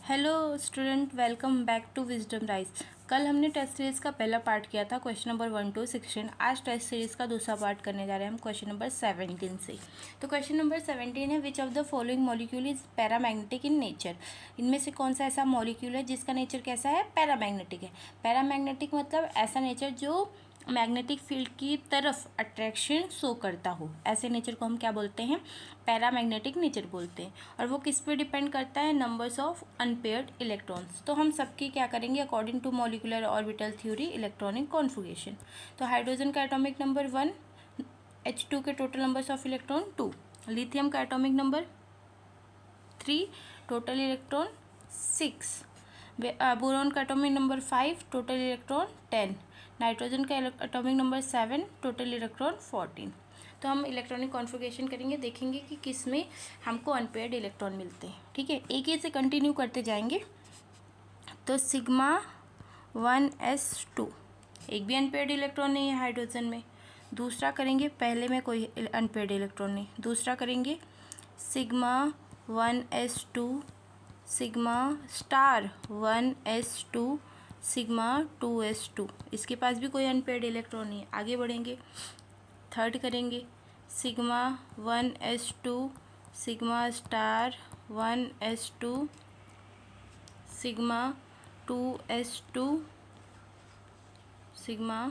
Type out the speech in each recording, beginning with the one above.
Hello student, welcome back to Wisdom Rise. कल हमने test series का पहला पार्ट किया था, क्वेश्चन नंबर 1 to 16। आज टेस्ट सीरीज़ का दूसरा पार्ट करने जा रहे हैं हम क्वेश्चन नंबर 17 से। तो क्वेश्चन नंबर 17 है, विच of the following molecule is paramagnetic in nature. इनमें से कौन सा ऐसा मॉलिक्यूल है जिसका नेचर कैसा है, पैरामैग्नेटिक है। पैरामैग्नेटिक मतलब ऐसा नेचर जो मैग्नेटिक फील्ड की तरफ अट्रैक्शन शो करता हो, ऐसे नेचर को हम क्या बोलते हैं, पैरामैग्नेटिक नेचर बोलते हैं। और वो किस पे डिपेंड करता है, नंबर्स ऑफ अनपेयर्ड इलेक्ट्रॉन्स। तो हम सबकी क्या करेंगे, according to molecular orbital theory, electronic configuration. तो हाइड्रोजन का एटॉमिक नंबर 1, H2 के total numbers of electron 2, lithium का atomic number 3, total electron 6, boron का atomic number 5, total electron 10, nitrogen का एटॉमिक नंबर 7, टोटल इलेक्ट्रॉन 14। तो हम इलेक्ट्रॉनिक कॉन्फ़िगरेशन करेंगे, देखेंगे कि किस में हमको अनपेयर्ड इलेक्ट्रॉन मिलते हैं। ठीक है, एक ही से कंटिन्यू करते जाएंगे। तो सिग्मा 1s2, एक भी अनपेयर्ड इलेक्ट्रॉन नहीं है हाइड्रोजन में। दूसरा करेंगे, पहले में कोई अनपेयर्ड इलेक्ट्रॉन नहीं, दूसरा करेंगे sigma 1s2, sigma star 1s2, sigma 2s2, इसके पास भी कोई अनपेयर्ड इलेक्ट्रॉन नहीं है। आगे बढ़ेंगे, थर्ड करेंगे sigma 1s2, sigma star 1s2, sigma 2s2, sigma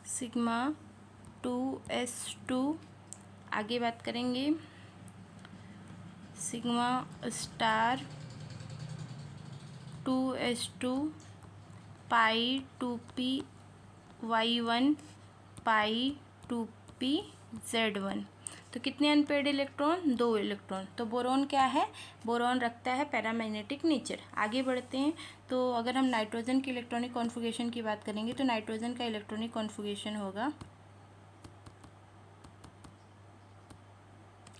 sigma 2s2। आगे बात करेंगे सिग्मा स्टार 2s2, पाई 2p y1, पाई 2p z1। तो कितने अनपेयर्ड इलेक्ट्रॉन, 2 इलेक्ट्रॉन। तो बोरॉन क्या है, बोरॉन रखता है पैरामैग्नेटिक नेचर। आगे बढ़ते हैं, तो अगर हम नाइट्रोजन की इलेक्ट्रॉनिक कॉन्फ़िगरेशन की बात करेंगे तो नाइट्रोजन का इलेक्ट्रॉनिक कॉन्फ़िगरेशन होगा,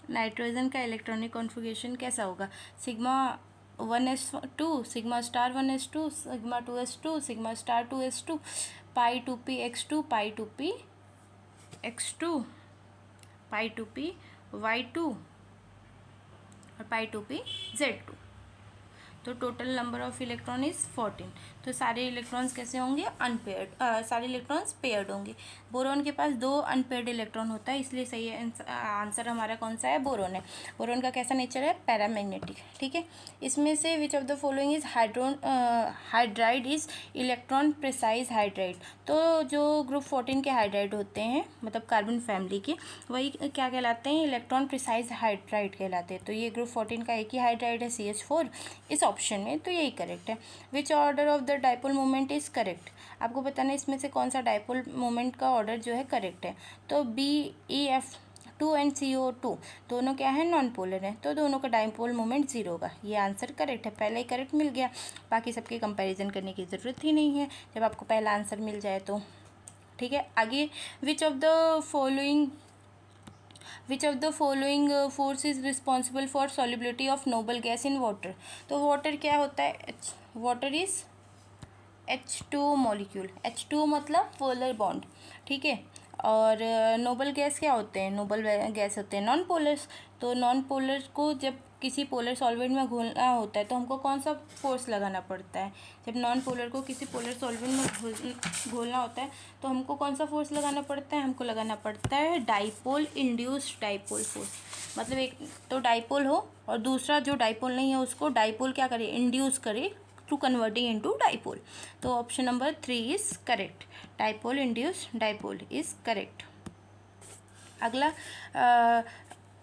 नाइट्रोजन का इलेक्ट्रॉनिक कॉन्फ़िगरेशन कैसा होगा, sigma 1s2, sigma star 1s2, sigma 2s2, sigma star 2s2, पाई 2p x2, पाई 2p x2, पाई 2p y2 और पाई 2p z2। तो total number of electron is 14। तो सारे इलेक्ट्रॉन्स कैसे होंगे, अनपेयर्ड, सारे इलेक्ट्रॉन्स पेयर्ड होंगे। बोरॉन के पास 2 अनपेयर्ड इलेक्ट्रॉन होता है, इसलिए सही आंसर हमारा कौन सा है, बोरॉन है। बोरॉन का कैसा नेचर है, पैरामैग्नेटिक। ठीक है, इसमें से विच of the following is hydride is electron precise hydride. तो जो ग्रुप 14 के हाइड्राइड होते हैं, मतलब कार्बन फैमिली के, वही क्या कहलाते हैं, इलेक्ट्रॉन प्रिसाइज हाइड्राइड कहलाते हैं। तो ये ग्रुप 14 का एक ही हाइड्राइड है, CH4 इस ऑप्शन में, तो यही करेक्ट है। Which order of the dipole moment is correct. आपको बताना है इसमें से कौन सा डाइपोल मोमेंट का ऑर्डर जो है करेक्ट है। तो BeF2 एंड CO2 दोनों क्या है, नॉन पोलर है, तो दोनों का डाइपोल मोमेंट 0 होगा। ये आंसर करेक्ट है, पहले ही करेक्ट मिल गया, बाकी सबके कंपैरिजन करने की ज़रूरत ही नहीं है जब आपको पहला आंसर मिल जाए तो। ठीक है, आगे विच of the following force is responsible for solubility of noble gas in water. तो वाटर क्या होता है, water is H2O molecule. H2O मतलब पोलर बॉन्ड। ठीक है, और नोबल गैस क्या होते हैं, नोबल गैस होते हैं नॉन पोलर्स। तो नॉन पोलर को जब किसी पोलर सॉल्वेंट में घोलना होता है तो हमको कौन सा फोर्स लगाना पड़ता है, जब नॉन पोलर को किसी पोलर सॉल्वेंट में घोलना होता है तो हमको कौन सा फोर्स लगाना पड़ता है, हमको लगाना पड़ता है डाइपोल इंड्यूस्ड डाइपोल फोर्स। मतलब एक तो डाइपोल हो और दूसरा जो डाइपोल नहीं है उसको डाइपोल क्या करे, इंड्यूस करे टू कन्वर्टिंग इनटू डाइपोल। तो option number 3 is correct, dipole induced dipole is correct. अगला,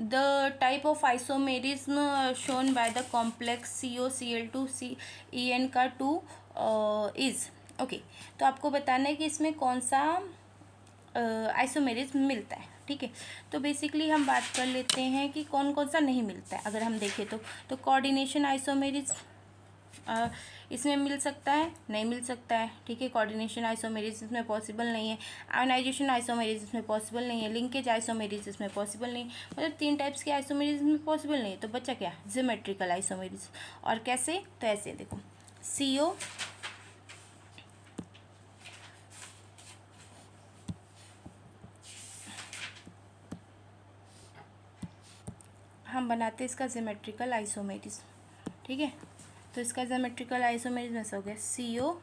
the type of isomerism shown by the complex COCl2 CEN का 2 इज ओके। तो आपको बताना है कि इसमें कौन सा आइसोमेरिज्म मिलता है। ठीक है, तो बेसिकली हम बात कर लेते हैं कि कौन कौन सा नहीं मिलता है। अगर हम देखें तो कोऑर्डिनेशन आइसोमेरिज्म इसमें मिल सकता है, नहीं मिल सकता है। ठीक है, कोऑर्डिनेशन आइसोमेरिज्म में पॉसिबल नहीं है, आयोनाइजेशन आइसोमेरिज्म में पॉसिबल नहीं है, लिंकेज आइसोमेरिज्म में पॉसिबल नहीं, मतलब 3 टाइप्स के आइसोमेरिज्म में पॉसिबल नहीं है। तो बचा क्या, ज्योमेट्रिकल आइसोमेरिज्म। और कैसे, तो ऐसे देखो, CO हम बनाते हैं इसका ज्योमेट्रिकल आइसोमेरिज्म, ठीक है। तो इसका ज्योमेट्रिकल आइसोमेरिज्म ऐसा हो गया CO,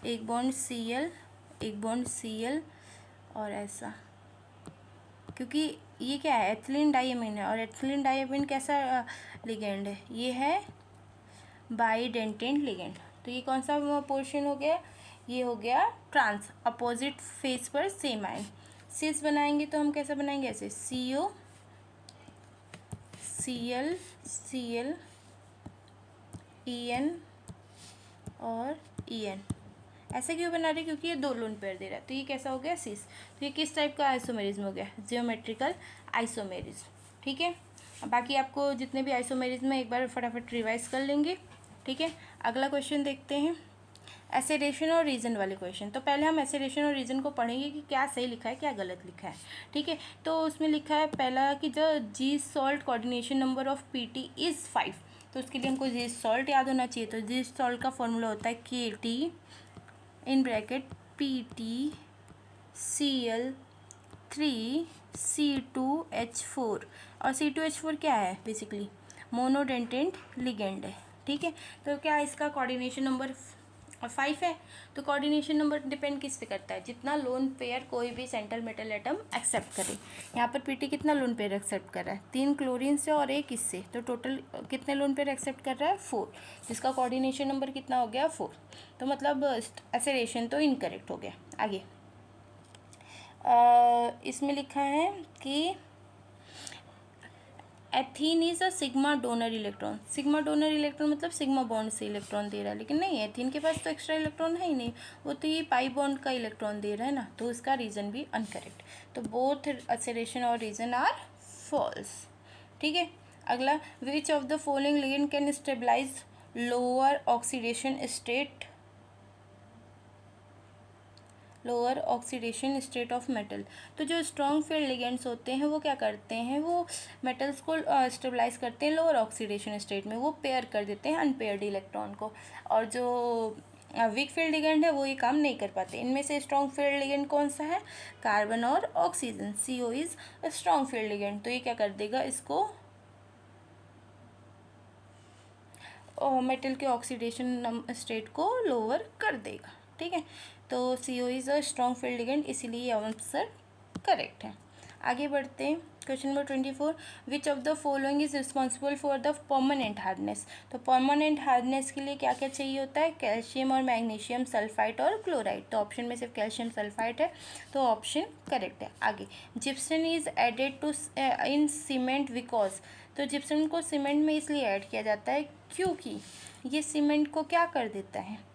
एक बॉन्ड Cl, एक बॉन्ड Cl और ऐसा, क्योंकि ये क्या है, एथिलीन डाइमीन है, और एथिलीन डाइमीन कैसा लिगेंड है, ये है बाइडेंटेंट लिगेंड। तो ये कौन सा पोर्शन हो गया, ये हो गया ट्रांस, अपोजिट फेस पर सेम आयन। सिस बनाएंगे तो हम कैसा बनाएंगे, ऐसे CO Cl Cl En और En। ऐसे क्यों बना रहे, क्योंकि ये दो लोन पेयर दे रहा है, तो ये कैसा हो गया, सिस। तो ये किस टाइप का आइसोमेरिज्म हो गया, ज्योमेट्रिकल आइसोमेरिज्म, ठीक है। बाकी आपको जितने भी आइसोमेरिज्म है एक बार फटाफट रिवाइज कर लेंगे, ठीक है। अगला क्वेश्चन देखते हैं, एसेरेशन और रीजन वाले क्वेश्चन। तो पहले हम एसेरेशन और रीजन को पढ़ेंगे कि क्या सही लिखा है क्या गलत लिखा है, ठीक है। तो उसमें लिखा है पहला कि the G salt coordination number of PT is 5। तो उसके लिए हमको जी सॉल्ट याद होना चाहिए। तो जी सॉल्ट का फॉर्मूला होता है KT in bracket PT Cl3 C2H4। और C2H4 क्या है, बेसिकली मोनोडेंटेंट लिगेंड है, ठीक है। तो क्या इसका कोऑर्डिनेशन नंबर 5 है। तो कोऑर्डिनेशन नंबर डिपेंड किस पे करता है, जितना लोन पेयर कोई भी सेंट्रल मेटल एटम एक्सेप्ट करे। यहाँ पर PT कितना लोन पेयर एक्सेप्ट कर रहा है, 3 क्लोरीन से और 1 इससे, तो टोटल कितने लोन पेयर एक्सेप्ट कर रहा है, 4, जिसका कोऑर्डिनेशन नंबर कितना हो गया, 4। तो मतलब एसेरेशन तो इनकरेक्ट हो गया। आगे इसमें लिखा है कि ethene is a sigma donor electron. Sigma donor electron मतलब सिग्मा बॉन्ड से इलेक्ट्रॉन दे रहा है, लेकिन नहीं, एथीन के पास तो एक्स्ट्रा इलेक्ट्रॉन है ही नहीं, वो तो ये पाई बॉन्ड का इलेक्ट्रॉन दे रहा है ना, तो इसका रीज़न भी अनकरेक्ट। तो बोथ एसेरेशन और रीज़न आर फॉल्स, ठीक है। अगला, which of the following ligand can stabilise lower oxidation state state of metal. तो जो स्ट्रॉन्ग फील्ड लिगेंड्स होते हैं वो क्या करते हैं, वो मेटल्स को स्टेबलाइज करते हैं लोअर ऑक्सीडेशन स्टेट में, वो पेयर कर देते हैं अनपेयर्ड इलेक्ट्रॉन को। और जो वीक फील्ड लिगेंड है वो ये काम नहीं कर पाते। इनमें से स्ट्रॉन्ग फील्ड लिगेंड कौन सा है, कार्बन और oxygen. CO is strong field ligand, तो ये क्या कर देगा, इसको मेटल के ऑक्सीडेशन स्टेट को लोअर कर देगा, ठीक है। तो CO is a strong field ligand, इसीलिए ये आंसर करेक्ट है। आगे बढ़ते हैं, question number 24, which of the following is responsible for the permanent hardness. तो परमानेंट हार्डनेस के लिए क्या क्या चाहिए होता है, कैल्शियम और मैग्नीशियम सल्फाइड और क्लोराइड। तो ऑप्शन में सिर्फ कैल्शियम सल्फाइड है, तो ऑप्शन करेक्ट है। आगे, gypsum is added to in cement because. तो जिप्सम को सीमेंट में इसलिए ऐड किया जाता है क्योंकि ये सीमेंट को क्या कर देता है,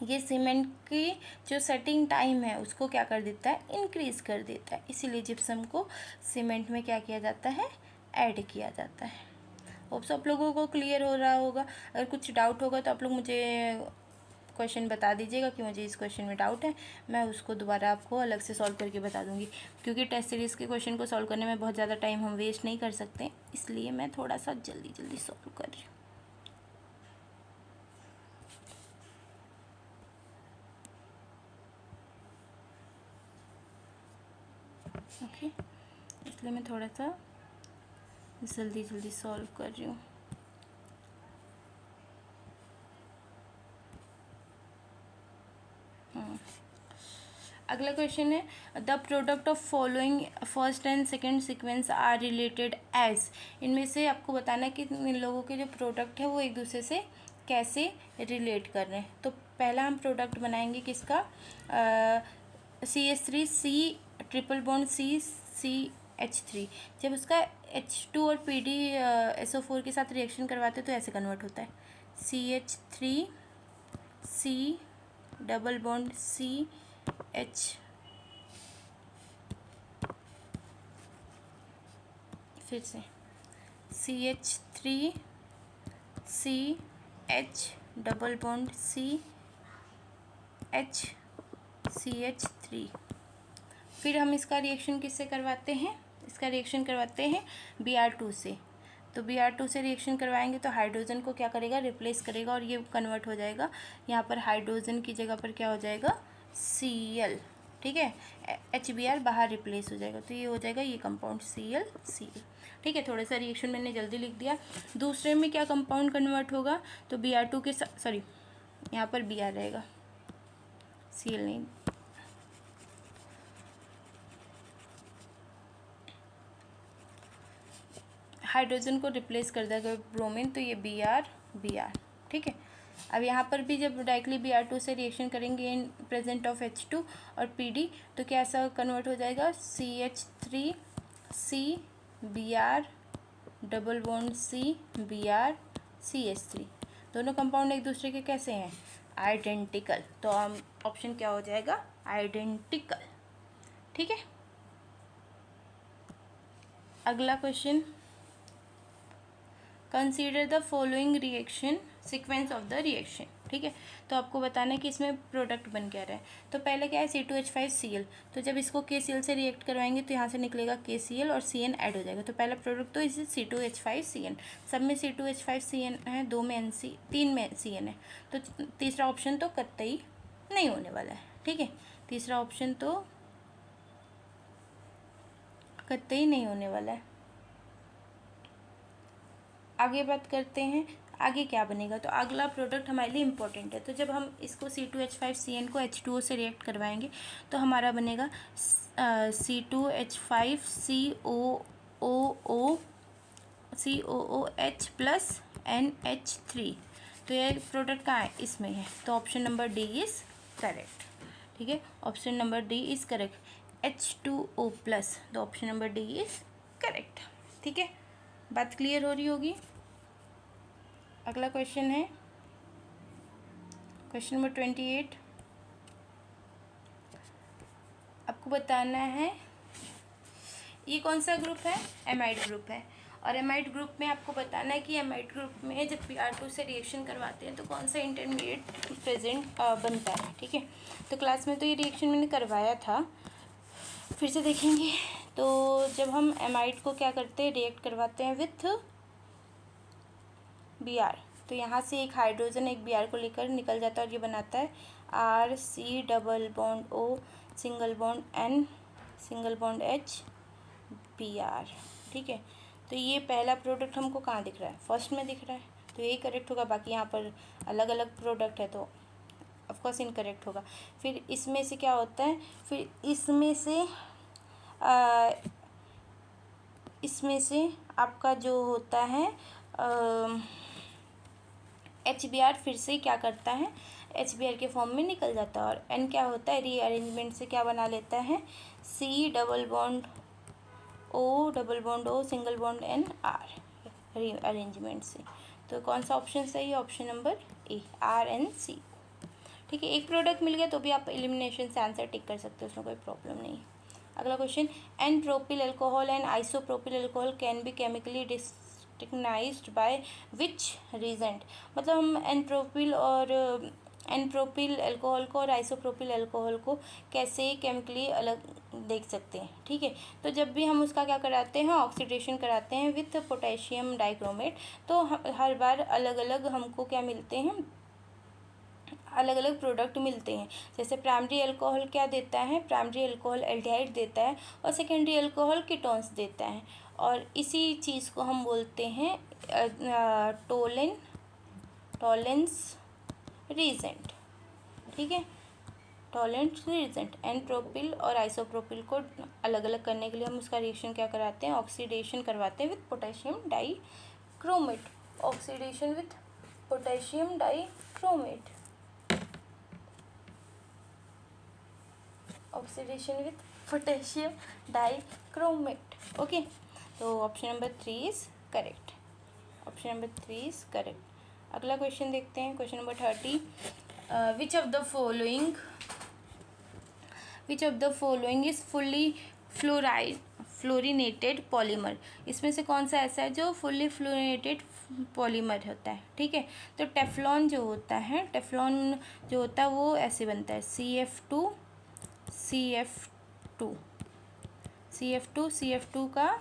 ये सीमेंट की जो सेटिंग टाइम है उसको क्या कर देता है, इंक्रीज़ कर देता है, इसीलिए जिप्सम को सीमेंट में क्या किया जाता है, ऐड किया जाता है। होप सब लोगों को क्लियर हो रहा होगा। अगर कुछ डाउट होगा तो आप लोग मुझे क्वेश्चन बता दीजिएगा कि मुझे इस क्वेश्चन में डाउट है, मैं उसको दोबारा आपको अलग से सॉल्व करके बता दूंगी। क्योंकि टेस्ट सीरीज़ के क्वेश्चन को सॉल्व करने में बहुत ज़्यादा टाइम हम वेस्ट नहीं कर सकते, इसलिए मैं थोड़ा सा जल्दी जल्दी सॉल्व कर रही हूँ। ओके, इसलिए मैं थोड़ा सा जल्दी जल्दी सॉल्व कर रही हूँ। अगला क्वेश्चन है, the product of following first and second sequence are related as. इनमें से आपको बताना है कि इन लोगों के जो प्रोडक्ट है वो एक दूसरे से कैसे रिलेट कर रहे हैं। तो पहला हम प्रोडक्ट बनाएंगे किसका, CH3C ट्रिपल बॉन्ड CH3। जब उसका H2 और PdSO4 के साथ रिएक्शन करवाते तो ऐसे कन्वर्ट होता है, CH3C डबल बॉन्ड CH, फिर से CH3CH डबल बॉन्ड CH3। फिर हम इसका रिएक्शन किससे करवाते हैं, इसका रिएक्शन करवाते हैं Br2 से। तो Br2 से रिएक्शन करवाएंगे तो हाइड्रोजन को क्या करेगा, रिप्लेस करेगा, और ये कन्वर्ट हो जाएगा, यहाँ पर हाइड्रोजन की जगह पर क्या हो जाएगा, Cl। ठीक है, HBr बाहर रिप्लेस हो जाएगा, तो ये हो जाएगा ये कंपाउंड ClCl। ठीक है, थोड़ा सा रिएक्शन मैंने जल्दी लिख दिया। दूसरे में क्या कंपाउंड कन्वर्ट होगा, तो Br2 के साथ, सॉरी यहाँ पर Br रहेगा, Cl नहीं, हाइड्रोजन को रिप्लेस कर देगा ब्रोमीन, तो ये Br। ठीक है, अब यहाँ पर भी जब डायरेक्टली Br2 से रिएक्शन करेंगे इन प्रेजेंट ऑफ H2 और Pd, तो कैसा कन्वर्ट हो जाएगा, CH3C Br double bond C Br CH3। दोनों कंपाउंड एक दूसरे के कैसे हैं, आइडेंटिकल, तो हम ऑप्शन क्या हो जाएगा, आइडेंटिकल। ठीक है, अगला question, consider the following reaction sequence of the reaction. ठीक है, तो आपको बताना है कि इसमें प्रोडक्ट बन क्या रहा है। तो पहले क्या है, C2H5Cl, तो जब इसको KCl से रिएक्ट करवाएंगे तो यहाँ से निकलेगा KCl और CN ऐड हो जाएगा, तो पहला प्रोडक्ट तो इसे C2H5CN, सब में C2H5CN है, 2 में NC, 3 में CN है, तो तीसरा ऑप्शन तो कतई नहीं होने वाला है। ठीक है, तीसरा ऑप्शन तो कतई नहीं होने वाला है। आगे बात करते हैं, आगे क्या बनेगा, तो अगला प्रोडक्ट हमारे लिए इम्पोर्टेंट है। तो जब हम इसको C2H5CN को H2O से रिएक्ट करवाएंगे तो हमारा बनेगा C2H5COOH प्लस NH3। तो ये प्रोडक्ट कहाँ है, इसमें है, तो option number D is correct. ठीक है, option number D is correct, H2O plus, तो option number D is correct. ठीक है, बात क्लियर हो रही होगी। अगला क्वेश्चन है क्वेश्चन नंबर 28। आपको बताना है ये कौन सा ग्रुप है, एमाइड ग्रुप है, और एमाइड ग्रुप में आपको बताना है कि एमाइड ग्रुप में जब Br2 से रिएक्शन करवाते हैं तो कौन सा इंटरमीडिएट प्रेजेंट बनता है। ठीक है, तो क्लास में तो ये रिएक्शन मैंने करवाया था, फिर से देखेंगे। तो जब हम एमाइड को क्या करते हैं, रिएक्ट करवाते हैं विथ Br, तो यहाँ से एक हाइड्रोजन एक Br को लेकर निकल जाता है और ये बनाता है RC double bond O single bond N single bond H Br। ठीक है, तो ये पहला प्रोडक्ट हमको कहाँ दिख रहा है, फर्स्ट में दिख रहा है, तो यही करेक्ट होगा। बाकी यहाँ पर अलग अलग प्रोडक्ट है तो ऑफकोर्स इनकरेक्ट होगा। फिर इसमें से क्या होता है, फिर इसमें से आपका जो होता है HBr फिर से क्या करता है, HBr के फॉर्म में निकल जाता है, और N क्या होता है, रीअरेंजमेंट से क्या बना लेता है, C double bond O double bond O single bond N R, rearrangement से। तो कौन सा ऑप्शन सही है, ऑप्शन नंबर ए, RNC। ठीक है, एक प्रोडक्ट मिल गया तो भी आप एलिमिनेशन से आंसर टिक कर सकते हो, उसमें कोई प्रॉब्लम नहीं है। अगला question, n propyl alcohol and isopropyl alcohol can be chemically distinguished by which reagent. मतलब हम एन प्रोपिल अल्कोहल को और आइसोप्रोपिल अल्कोहल को कैसे केमिकली अलग देख सकते हैं। ठीक है, तो जब भी हम उसका क्या कराते हैं, ऑक्सीडेशन कराते हैं विथ पोटेशियम डाइक्रोमेट, तो हर बार अलग अलग हमको क्या मिलते हैं, अलग अलग प्रोडक्ट मिलते हैं। जैसे प्राइमरी अल्कोहल क्या देता है, प्राइमरी अल्कोहल एल्डिहाइड देता है और सेकेंडरी अल्कोहल कीटोन्स देता है, और इसी चीज़ को हम बोलते हैं टॉलेंस रीजेंट। ठीक है, टॉलेंस रीजेंट। एन प्रोपिल और आइसोप्रोपिल को अलग अलग करने के लिए हम उसका रिएक्शन क्या कराते हैं, ऑक्सीडेशन करवाते हैं with potassium dichromate, oxidation with potassium dichromate, oxidation with potassium dichromate. Okay, तो option number 3 is correct, option number 3 is correct. अगला क्वेश्चन देखते हैं, question number 30। Which of the following is fully fluorinated polymer. इसमें से कौन सा ऐसा है जो फुल्ली फ्लोरिनेटेड पॉलीमर होता है। ठीक है, तो टेफ्लॉन जो होता है वो ऐसे बनता है, CF2 का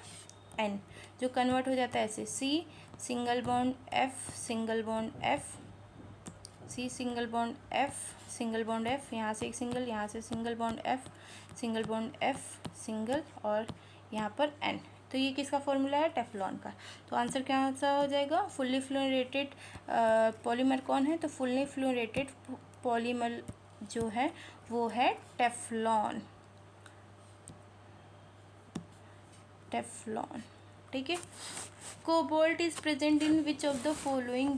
N जो कन्वर्ट हो जाता है ऐसे, C single bond F single bond F C single bond F, यहाँ से एक सिंगल, यहाँ से single bond F, single bond F, single, और यहाँ पर एन। तो ये किसका फॉर्मूला है? टेफ्लॉन का। तो आंसर क्या सा हो जाएगा? फुल्ली फ्लोरेटेड पॉलीमर कौन है? तो फुल्ली फ्लोरेटेड पॉलीमर जो है वो है टेफ्लॉन। टेफ्लॉन, ठीक है। Cobalt is present in which of the following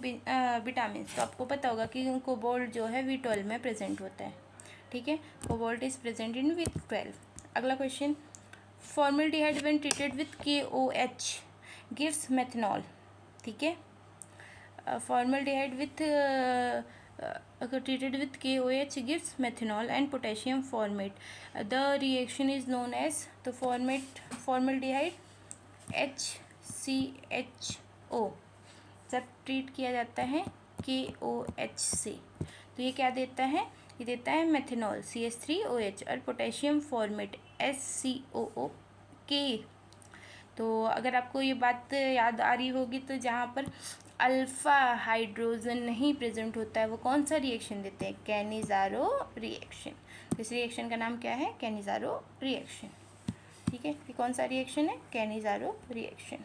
vitamin. तो आपको पता होगा कि कोबाल्ट जो है B12 में प्रेजेंट होता है, ठीक है। Cobalt is present in B12। अगला question, formaldehyde when treated with KOH gives methanol, ठीक है। Formaldehyde with treated with KOH gives methanol and potassium formate. The reaction is known as, तो formaldehyde HCHO जब treat किया जाता है KOH से तो ये क्या देता है? ये देता है मेथनॉल CH3OH और पोटेशियम फॉर्मेट SCOOK। तो अगर आपको ये बात याद आ रही होगी तो जहाँ पर अल्फ़ा हाइड्रोजन नहीं प्रेजेंट होता है वो कौन सा रिएक्शन देते हैं? Cannizzaro reaction. तो इस रिएक्शन का नाम क्या है? कैनिज़ारो रिएक्शन, ठीक है। ये कौन सा रिएक्शन है? Cannizzaro reaction.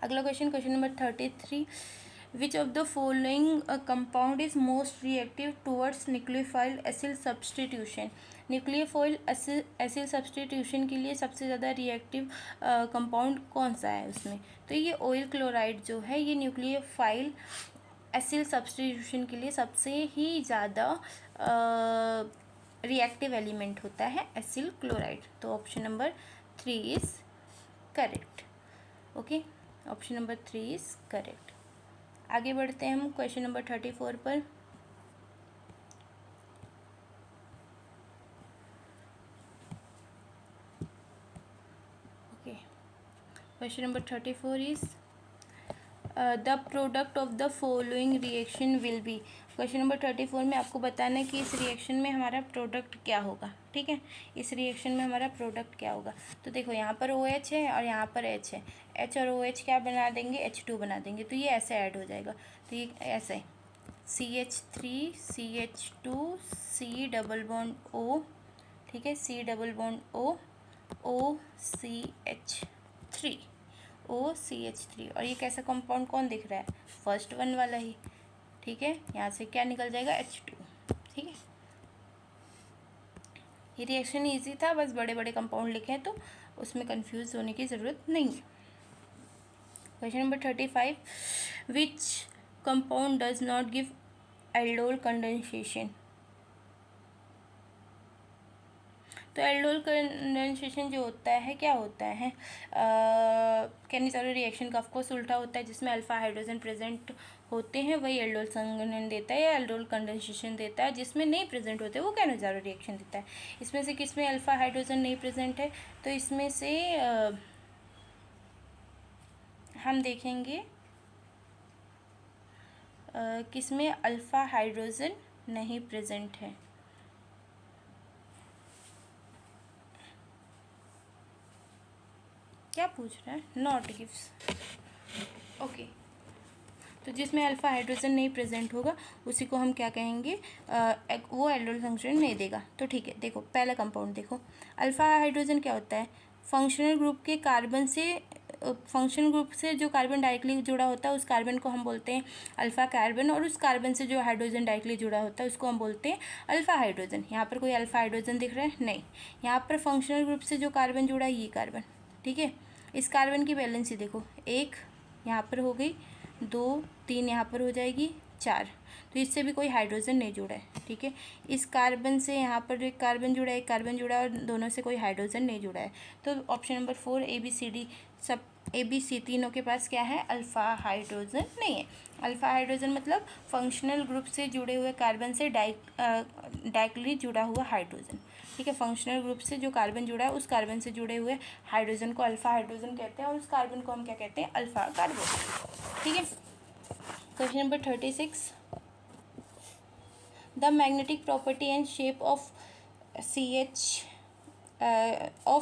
अगला question, question number 33, which of the following compound is most reactive towards nucleophile acid substitution. Nucleophile acid substitution के लिए सबसे ज़्यादा रिएक्टिव कंपाउंड कौन सा है उसमें? तो ये ऑयल क्लोराइड जो है ये न्यूक्लियोफाइल एसिड सब्सटीट्यूशन के लिए सबसे ही ज़्यादा रिएक्टिव एलिमेंट होता है एसिल क्लोराइड। तो option number 3 is correct, okay. Option number 3 is correct. आगे बढ़ते हैं हम क्वेश्चन नंबर 34 पर। Okay, question number 34 is the product of the following reaction will be. Question number 34 में आपको बताना है कि इस रिएक्शन में हमारा प्रोडक्ट क्या होगा, ठीक है। इस रिएक्शन में हमारा प्रोडक्ट क्या होगा? तो देखो यहाँ पर OH है और यहाँ पर H है। H और OH क्या बना देंगे? H2 बना देंगे। तो ये ऐसे ऐड हो जाएगा। तो ये ऐसे CH3 CH2 C double bond O, ठीक है, C double bond O OCH3 OCH3। और ये कैसा कंपाउंड कौन दिख रहा है? फर्स्ट वन वाला ही, ठीक है। यहाँ से क्या निकल जाएगा? H2, ठीक है। ये रिएक्शन इजी था, बस बड़े बड़े कंपाउंड लिखे हैं तो उसमें कंफ्यूज होने की ज़रूरत नहीं है। Question number 35, which compound does not give aldol condensation. तो एल्डोल कंडेंसेशन जो होता है क्या होता है? कैनिज़ारो रिएक्शन का ऑफकोर्स उल्टा होता है, जिसमें अल्फा हाइड्रोजन प्रेजेंट होते हैं वही एल्डोल संघनन देता है या एल्डोल कंडेंसेशन देता है। जिसमें नहीं प्रेजेंट होते वो कैनिज़ारो रिएक्शन देता है। इसमें से किसमें अल्फा हाइड्रोजन नहीं प्रेजेंट है? तो इसमें से हम देखेंगे किसमें अल्फा हाइड्रोजन नहीं प्रेजेंट है। क्या पूछ रहा है? Not gives, okay. तो जिसमें अल्फा हाइड्रोजन नहीं प्रेजेंट होगा उसी को हम क्या कहेंगे? वो एल्डोल संघनन नहीं देगा। तो ठीक है, देखो पहला कंपाउंड देखो, अल्फा हाइड्रोजन क्या होता है? फंक्शनल ग्रुप के कार्बन से फंक्शनल ग्रुप से जो कार्बन डायरेक्टली जुड़ा होता है उस कार्बन को हम बोलते हैं अल्फा कार्बन, और उस कार्बन से जो हाइड्रोजन डायरेक्टली जुड़ा होता है उसको हम बोलते हैं अल्फा हाइड्रोजन। यहाँ पर कोई अल्फा हाइड्रोजन दिख रहा है? नहीं। यहाँ पर फंक्शनल ग्रुप से जो कार्बन जुड़ा है ये कार्बन, ठीक है। इस कार्बन की वैलेंसी देखो, 1 यहाँ पर हो गई, 2 3 यहाँ पर हो जाएगी, 4। तो इससे भी कोई हाइड्रोजन नहीं जुड़ा है, ठीक है। इस कार्बन से यहाँ पर एक कार्बन जुड़ा है, एक कार्बन जुड़ा है, और दोनों से कोई हाइड्रोजन नहीं जुड़ा है। तो ऑप्शन नंबर 4 ABCD सब ABC तीनों के पास क्या है? अल्फा हाइड्रोजन नहीं है। अल्फा हाइड्रोजन मतलब फंक्शनल ग्रुप से जुड़े हुए कार्बन से डायरेक्टली जुड़ा हुआ हाइड्रोजन, ठीक है। फंक्शनल ग्रुप से जो कार्बन जुड़ा है उस कार्बन से जुड़े हुए हाइड्रोजन को अल्फा हाइड्रोजन कहते हैं और उस कार्बन को हम क्या कहते हैं? अल्फा कार्बन, ठीक है। Question number 36, the magnetic property and shape of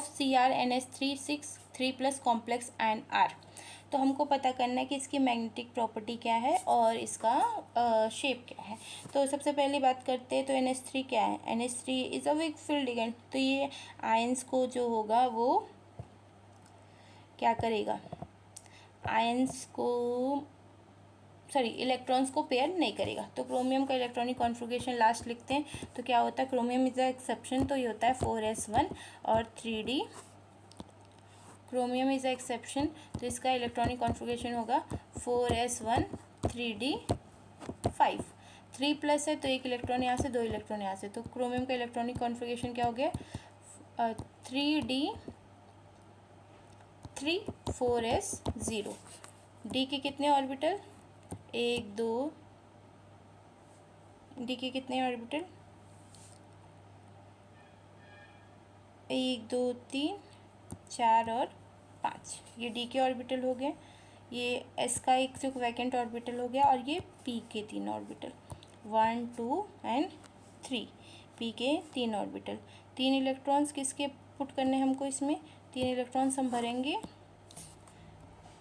CrNH3 3 plus complex ion R। तो हमको पता करना है कि इसकी मैग्नेटिक प्रॉपर्टी क्या है और इसका शेप क्या है। तो सबसे पहली बात करते हैं, तो NH3 क्या है? NH3 is a weak field ligand. तो ये आयंस को जो होगा वो क्या करेगा, आयंस को इलेक्ट्रॉन्स को पेयर नहीं करेगा। तो क्रोमियम का इलेक्ट्रॉनिक कॉन्फ़िगरेशन लास्ट लिखते हैं, तो क्या होता है, क्रोमियम इज़ अ एक्सेप्शन, तो ये होता है 4s1 और 3d। Chromium is a exception, तो इसका इलेक्ट्रॉनिक कॉन्फ़िगरेशन होगा 4s1 3d5। 3 प्लस है तो एक इलेक्ट्रॉन यहाँ से, दो इलेक्ट्रॉन यहाँ से, तो क्रोमियम का इलेक्ट्रॉनिक कॉन्फ़िगरेशन क्या हो गया, 3d3 4s0। डी के कितने ऑर्बिटल, 1 2, डी के कितने ऑर्बिटल, 1 2 3 4 और 5। ये डी के ऑर्बिटल हो गए। ये एस का एक जो वैकेंट ऑर्बिटल हो गया, और ये पी के 3 ऑर्बिटल, 1 2 एंड 3। पी के 3 ऑर्बिटल, 3 इलेक्ट्रॉन्स किसके पुट करने हमको, इसमें 3 इलेक्ट्रॉन्स हम भरेंगे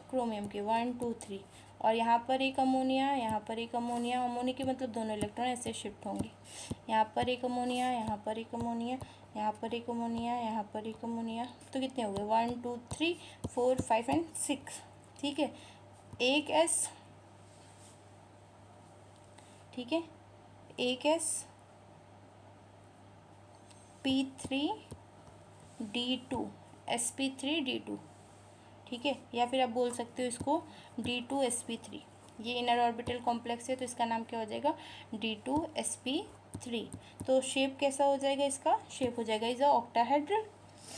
क्रोमियम के, 1 2 3। और यहाँ पर एक अमोनिया, यहाँ पर एक अमोनिया, अमोनिया के मतलब दोनों इलेक्ट्रॉन ऐसे शिफ्ट होंगे। यहाँ पर एक अमोनिया, यहाँ पर एक अमोनिया, यहाँ पर एक अमोनिया, यहाँ पर एक अमोनिया, तो कितने हो गए, 1 2 3 4 5 एंड 6। ठीक है, एक एस, ठीक है, एक एस, P3D2, sp3d2, ठीक है, या फिर आप बोल सकते हो इसको D2sp3। ये इनर ऑर्बिटल कॉम्प्लेक्स है, तो इसका नाम क्या हो जाएगा, D2sp3। तो शेप कैसा हो जाएगा, इसका शेप हो जाएगा इज अ ऑक्टाहेड्रल।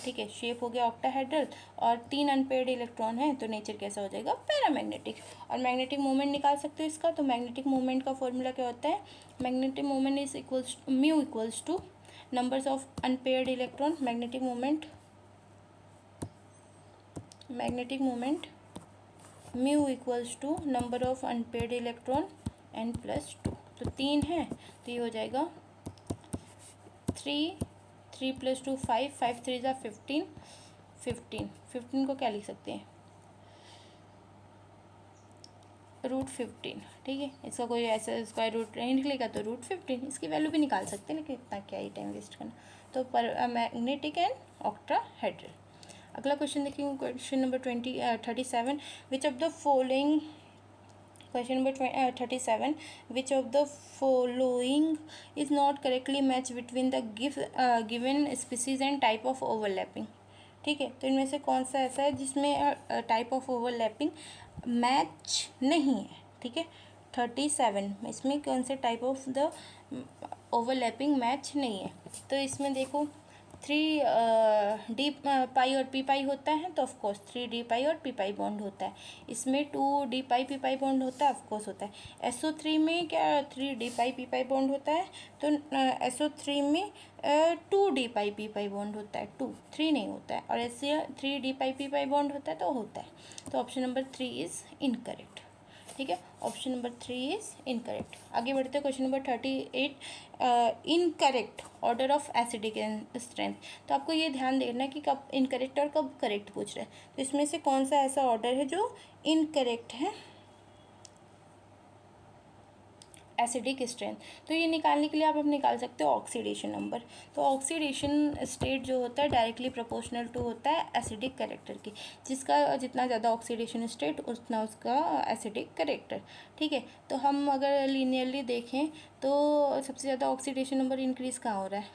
ठीक है, शेप हो गया ऑक्टाहेड्रल, और 3 अनपेयर्ड इलेक्ट्रॉन है, तो नेचर कैसा हो जाएगा, पैरामैग्नेटिक। और मैग्नेटिक मोमेंट निकाल सकते हो इसका, तो मैग्नेटिक मोमेंट का फॉर्मूला क्या होता है, magnetic moment is equals mu equals to numbers of unpaired electron. Magnetic moment mu equals to number of unpaired electron n plus 2। तो 3 है, तो ये हो जाएगा 3 3 प्लस 2 5 5 3 ज़ा 15 15 को क्या लिख सकते हैं, √15। ठीक है, इसका कोई ऐसा स्क्वायर रूट नहीं निकलेगा, तो √15 इसकी वैल्यू भी निकाल सकते हैं, लेकिन इतना क्या ही टाइम वेस्ट करना। तो पर मैग्नेटिक एंड ऑक्टाहेड्रल। अगला क्वेश्चन देखेंगे, question number 37। Which of the following, question number 37, which of the following is not correctly match between the given species and type of overlapping. ठीक है, तो इनमें से कौन सा ऐसा है जिसमें टाइप ऑफ ओवरलैपिंग मैच नहीं है। ठीक है, 37 में इसमें कौन से type of the overlapping match नहीं है। तो इसमें देखो 3d पाई और p पाई होता है, तो ऑफकोर्स 3d पाई और p पाई बॉन्ड होता है। इसमें 2d पाई p पाई बॉन्ड होता है, ऑफकोर्स होता है। SO3 में क्या 3d पाई p पाई बॉन्ड होता है, तो SO3 में 2d पाई p पाई बॉन्ड होता है, 2 3 नहीं होता है। और ऐसे 3d पाई p पाई बॉन्ड होता है, तो होता है। तो ऑप्शन नंबर 3 इज़ इनकरेक्ट। ठीक है, ऑप्शन नंबर 3 इज़ इनकरेक्ट। आगे बढ़ते हैं, question number 38, incorrect order of acidic strength. तो आपको ये ध्यान देना है कि कब इनकरेक्ट और कब करेक्ट पूछ रहे हैं। तो इसमें से कौन सा ऐसा ऑर्डर है जो इनकरेक्ट है, एसिडिक स्ट्रेंथ। तो ये निकालने के लिए आप निकाल सकते हो ऑक्सीडेशन नंबर। तो ऑक्सीडेशन स्टेट जो होता है डायरेक्टली प्रोपोर्शनल टू होता है एसिडिक कैरेक्टर की, जिसका जितना ज़्यादा ऑक्सीडेशन स्टेट उतना उसका एसिडिक कैरेक्टर। ठीक है, तो हम अगर लीनियरली देखें तो सबसे ज़्यादा ऑक्सीडेशन नंबर इंक्रीज़ कहाँ हो रहा है,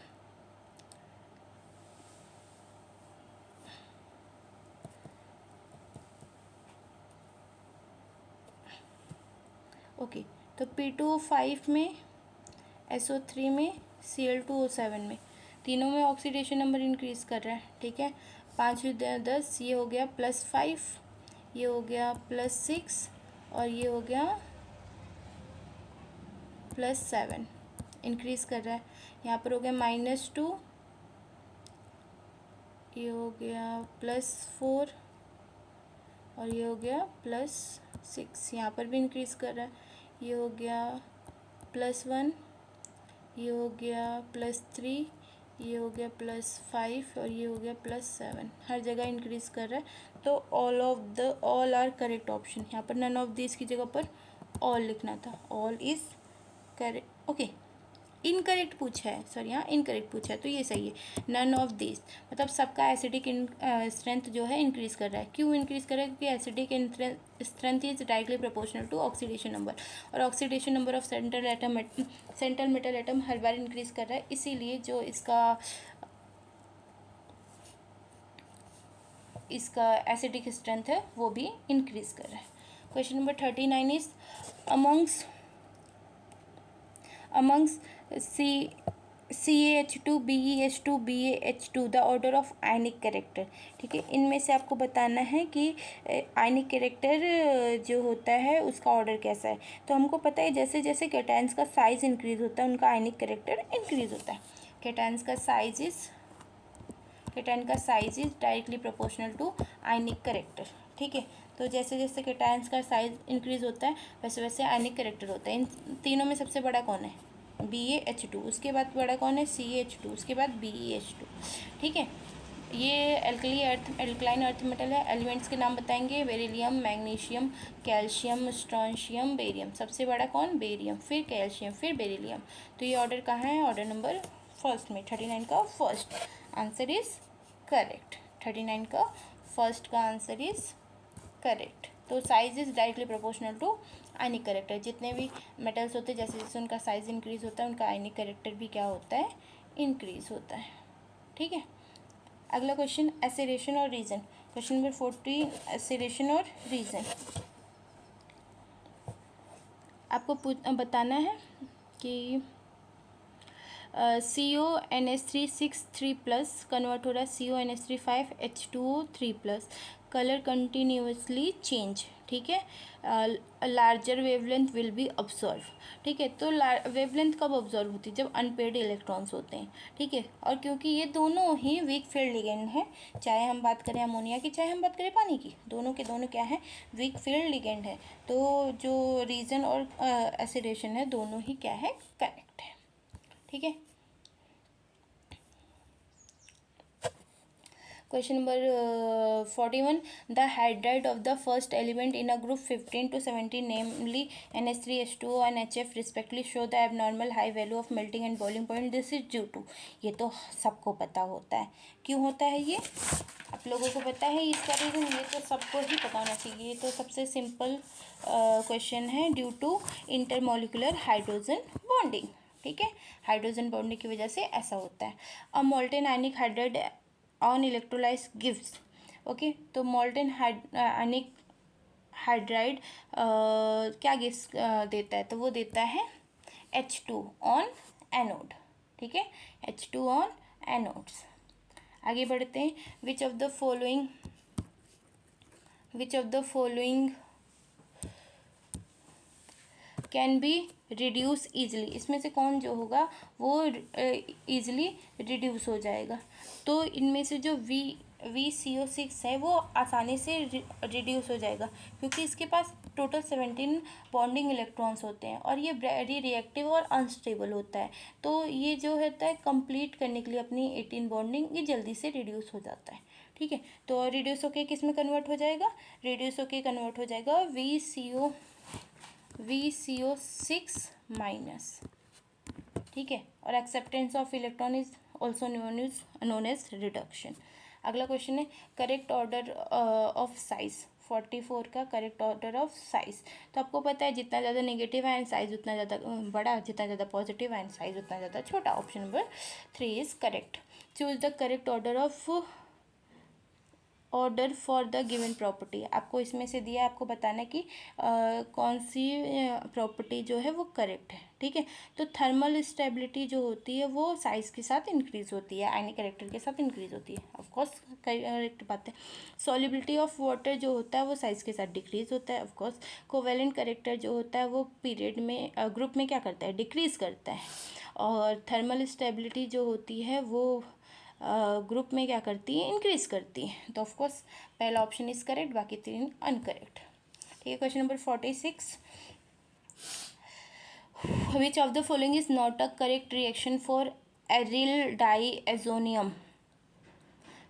ओके। तो P2O5 में, SO3 में, Cl2O7 में, तीनों में ऑक्सीडेशन नंबर इंक्रीज़ कर रहा है। ठीक है, 5 10, ये हो गया +5, ये हो गया +6, और ये हो गया +7, इंक्रीज़ कर रहा है। यहाँ पर हो गया -2, ये हो गया +4, और ये हो गया +6, यहाँ पर भी इंक्रीज़ कर रहा है। ये हो गया +1, ये हो गया +3, ये हो गया +5 और ये हो गया +7, हर जगह इंक्रीज़ कर रहा है। तो ऑल आर करेक्ट ऑप्शन, यहाँ पर नन ऑफ दिस की जगह पर ऑल लिखना था, all is correct. Okay, incorrect पूछा है, सॉरी यहाँ इनकरेक्ट पूछा है, तो ये सही है। नन ऑफ दिस मतलब सबका एसिडिक स्ट्रेंथ जो है इंक्रीज़ कर रहा है। क्यों इंक्रीज़ कर रहा है? क्योंकि acidic strength is directly proportional to oxidation number, और oxidation number of central metal atom हर बार इंक्रीज़ कर रहा है, इसीलिए जो इसका एसिडिक स्ट्रेंथ है वो भी इंक्रीज़ कर रहा है। Question number 39 is amongst CaH2 BeH2 BaH2 the order of ionic character. ठीक है, इनमें से आपको बताना है कि आयनिक कैरेक्टर जो होता है उसका ऑर्डर कैसा है। तो हमको पता है जैसे जैसे कैटायंस का साइज इंक्रीज होता है उनका आयनिक कैरेक्टर इंक्रीज होता है। कैटायन का size is directly proportional to ionic character. ठीक है, तो जैसे जैसे कैटायंस का साइज इंक्रीज होता है वैसे वैसे आयनिक कैरेक्टर होता है। इन तीनों में सबसे बड़ा कौन है? BaH2, उसके बाद बड़ा कौन है? CH2, उसके बाद BeH2। ठीक है, ये एल्कलाइन अर्थ मेटल है। एलिमेंट्स के नाम बताएंगे, beryllium, magnesium, calcium, strontium, barium. सबसे बड़ा कौन? बेरियम, फिर कैल्शियम, फिर बेरिलियम। तो ये ऑर्डर कहाँ है? ऑर्डर नंबर फर्स्ट में, 39 का फर्स्ट आंसर इज करेक्ट। 39 का फर्स्ट का आंसर इज करेक्ट। तो size is directly proportional to ionic character. जितने भी मेटल्स होते हैं जैसे जैसे उनका साइज इंक्रीज होता है उनका आयनिक कैरेक्टर भी क्या होता है? इंक्रीज होता है। ठीक है, अगला क्वेश्चन एसिडेशन और रीजन। क्वेश्चन नंबर 14 एसिडेशन और रीजन। आपको बताना है कि CONH3 6 3+ कन्वर्ट हो रहा है CONH3 5H2O 3+। Colour continuously change. ठीक है, larger wavelength will be observe. ठीक है, तो वेवलेंथ कब ऑब्जर्व होती है? जब अनपेड इलेक्ट्रॉन्स होते हैं। ठीक है, और क्योंकि ये दोनों ही वीक फील्ड लिगेंड हैं, चाहे हम बात करें अमोनिया की चाहे हम बात करें पानी की, दोनों के दोनों क्या है? वीक फील्ड लिगेंड है। तो जो रीजन और एसिडेशन है दोनों ही क्या है? करेक्ट है। ठीक है, question number 41 the hydride of the first element in a group 15 to 17 namely NH3H2O and HF respectively show the abnormal high value of melting and boiling point. This is due to. ये तो सबको पता होता है। क्यों होता है ये? आप लोगों को पता है इसका रीज़न? ये तो सबको ही पता होना चाहिए। ये तो सबसे सिंपल क्वेश्चन है। Due to intermolecular hydrogen bonding. ठीक है, हाइड्रोजन बॉन्डिंग की वजह से ऐसा होता है। A molten ionic hydride on electrolyse gives. Okay, तो मोल्टेन आयनिक हाइड्राइड क्या गिव्स देता है? तो वो देता है H2 ऑन एनोड। ठीक है, H2 ऑन एनोड्स। आगे बढ़ते हैं। विच of the following can be reduce easily. इसमें से कौन जो होगा वो ईजिली रिड्यूस हो जाएगा? तो इनमें से जो VCO6 है वो आसानी से रिड्यूस हो जाएगा क्योंकि इसके पास टोटल 17 बॉन्डिंग इलेक्ट्रॉन्स होते हैं और ये वेरी रिएक्टिव और अनस्टेबल होता है। तो ये जो होता है कंप्लीट करने के लिए अपनी 18 बॉन्डिंग ये जल्दी से रिड्यूस हो जाता है। ठीक है, तो रिड्यूस होके किस में कन्वर्ट हो जाएगा? रिड्यूस होके कन्वर्ट हो जाएगा VCO6 माइनस। ठीक है, और acceptance of electron is also known as reduction. अगला क्वेश्चन है करेक्ट ऑर्डर ऑफ साइज। 44 का करेक्ट ऑर्डर ऑफ साइज। तो आपको पता है जितना ज़्यादा नेगेटिव आयन साइज उतना ज़्यादा बड़ा, जितना ज़्यादा पॉजिटिव आयन साइज उतना ज़्यादा छोटा। Option number 3 is correct. Choose the correct order for the given property. आपको इसमें से दिया, आपको बताना कि कौन सी प्रॉपर्टी जो है वो करेक्ट है। ठीक है, तो थर्मल स्टेबिलिटी जो होती है वो साइज के साथ इंक्रीज होती है, आयनिक कैरेक्टर के साथ इंक्रीज होती है। ऑफकोर्स करेक्ट बात है। सॉल्युबिलिटी ऑफ वाटर जो होता है वो साइज के साथ डिक्रीज होता है। ऑफकोर्स कोवेलेंट कैरेक्टर जो होता है वो पीरियड में ग्रुप में क्या करता है? डिक्रीज करता है। और थर्मल स्टेबिलिटी जो होती है वो ग्रुप में क्या करती है? इंक्रीज करती है। तो ऑफकोर्स पहला ऑप्शन इज करेक्ट, बाकी 3 अनकरेक्ट। ठीक है, question number 46 which of the following is not a correct reaction for aryl diazonium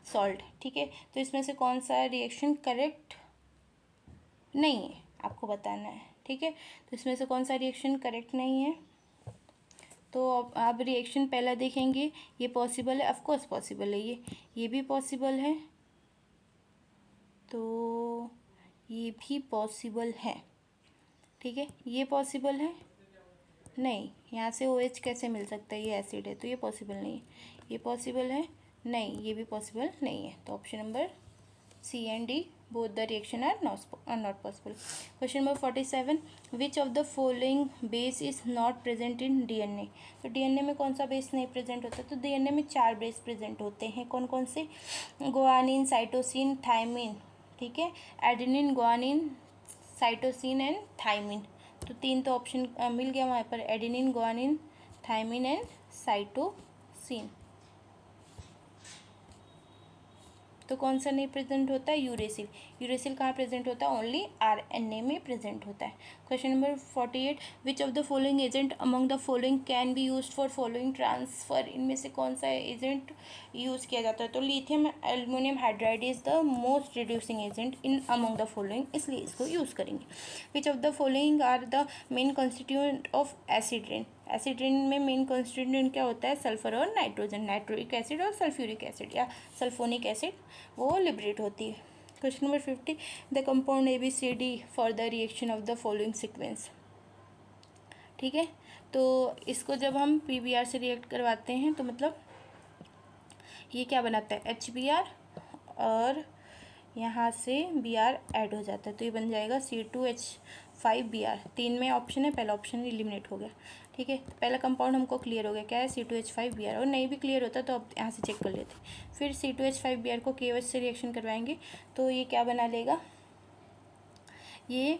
salt. ठीक है, तो इसमें से कौन सा रिएक्शन करेक्ट नहीं है आपको बताना है। ठीक है, तो इसमें से कौन सा रिएक्शन करेक्ट नहीं है। तो आप रिएक्शन पहला देखेंगे, ये पॉसिबल है, ऑफ कोर्स पॉसिबल है, ये भी पॉसिबल है, तो ये भी पॉसिबल है। ठीक है, ये पॉसिबल है नहीं, यहाँ से OH कैसे मिल सकता है, ये एसिड है, तो ये पॉसिबल नहीं है। ये पॉसिबल है नहीं, ये भी पॉसिबल नहीं है। तो option number C and D both the reaction are not possible. Question number 47, which of the following base is not present in DNA। तो DNA में कौन सा बेस नहीं प्रेजेंट होता, तो DNA में 4 बेस प्रेजेंट होते हैं। कौन कौन से, गुआनिन, साइटोसिन, थायमिन। ठीक है, adenine, guanine, cytosine and thymine. तो 3 तो ऑप्शन मिल गया वहाँ पर, adenine, guanine, thymine and cytosine. तो कौन सा नहीं प्रेजेंट होता है, यूरेसिल। यूरेसिल कहाँ प्रेजेंट होता है, ओनली RNA में प्रेजेंट होता है। Question number 48, which of the following agent among the following can be used for following transfer. इनमें से कौन सा एजेंट यूज़ किया जाता है, तो lithium aluminium hydride is the most reducing agent in among the following, इसलिए इसको यूज़ करेंगे। Which of the following are the main constituent of acid rain. Acid rain में मेन कॉन्स्टिट्यूएंट क्या होता है, सल्फर और नाइट्रोजन, नाइट्रोइक एसिड और sulphuric acid या सल्फोनिक एसिड, वो लिबरेट होती है। Question number 50, the compound ABCD for the reaction of the following sequence. ठीक है, तो इसको जब हम PBr से रिएक्ट करवाते हैं तो मतलब ये क्या बनाता है, HBr, और यहाँ से Br ऐड हो जाता है, तो ये बन जाएगा C2H5Br। 3 में ऑप्शन है, पहला ऑप्शन एलिमिनेट हो गया। ठीक है, पहला कंपाउंड हमको क्लियर हो गया, क्या है, C2H5Br। और नहीं भी क्लियर होता तो अब यहाँ से चेक कर लेते, फिर C2H5Br को KOH से रिएक्शन करवाएंगे तो ये क्या बना लेगा, ये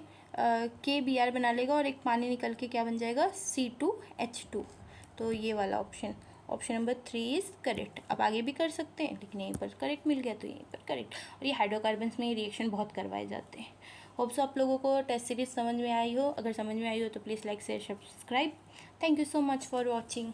KBr बना लेगा, और एक पानी निकल के क्या बन जाएगा, C2H2। तो ये वाला ऑप्शन नंबर 3 इज़ करेक्ट। अब आगे भी कर सकते हैं, लेकिन यहीं पर करेक्ट मिल गया तो यहीं पर करेक्ट। और ये हाइड्रोकार्बन्स में ये रिएक्शन बहुत करवाए जाते हैं। होप सो आप लोगों को टेस्ट सीरीज समझ में आई हो। अगर समझ में आई हो तो please like share subscribe. Thank you so much for watching.